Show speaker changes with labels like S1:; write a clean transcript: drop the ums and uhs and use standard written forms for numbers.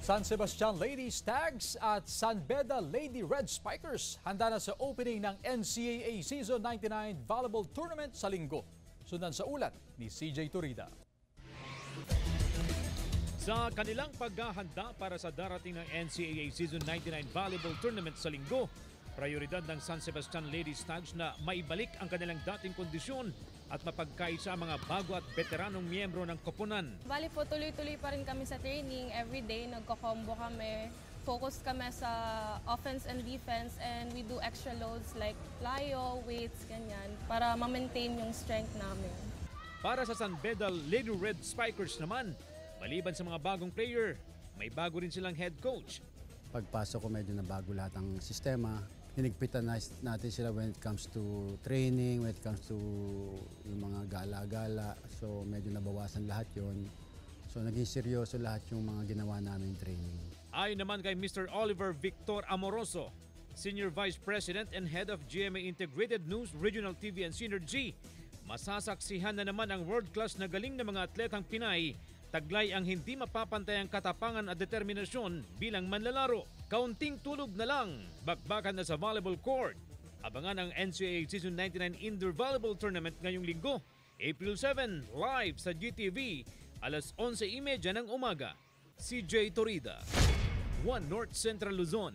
S1: San Sebastian Lady Stags at San Beda Lady Red Spikers handa na sa opening ng NCAA Season 99 Volleyball Tournament sa linggo. Sundan sa ulat ni CJ Turida.
S2: Sa kanilang paghahanda para sa darating ng NCAA Season 99 Volleyball Tournament sa linggo, prioridad ng San Sebastian Lady Stags na maibalik ang kanilang dating kondisyon at mapagkaisa ang mga bago at veteranong miyembro ng koponan.
S3: Bali po, tuloy-tuloy pa rin kami sa training. Everyday, nagko-combo kami. Focus kami sa offense and defense and we do extra loads like plyo, weights, ganyan, para ma-maintain yung strength namin.
S2: Para sa San Beda Lady Red Spikers naman, maliban sa mga bagong player, may bago rin silang head coach.
S4: Pagpasok ko medyo na bago lahat ang sistema. Hinigpitan natin sila when it comes to training, when it comes to yung mga gala-gala. So medyo nabawasan lahat yon. So naging seryoso lahat yung mga ginawa namin training.
S2: Ayon naman kay Mr. Oliver Victor Amoroso, Senior Vice President and Head of GMA Integrated News Regional TV and Synergy, masasaksihan na naman ang world-class na galing ng mga atletang Pinay. Taglay ang hindi mapapantayang katapangan at determinasyon bilang manlalaro. Kaunting tulog na lang, bakbakan na sa volleyball court. Abangan ang NCAA Season 99 Indoor Volleyball Tournament ngayong linggo, April 7, live sa GTV, alas 11:30 ng umaga. CJ Torida, One North Central Luzon.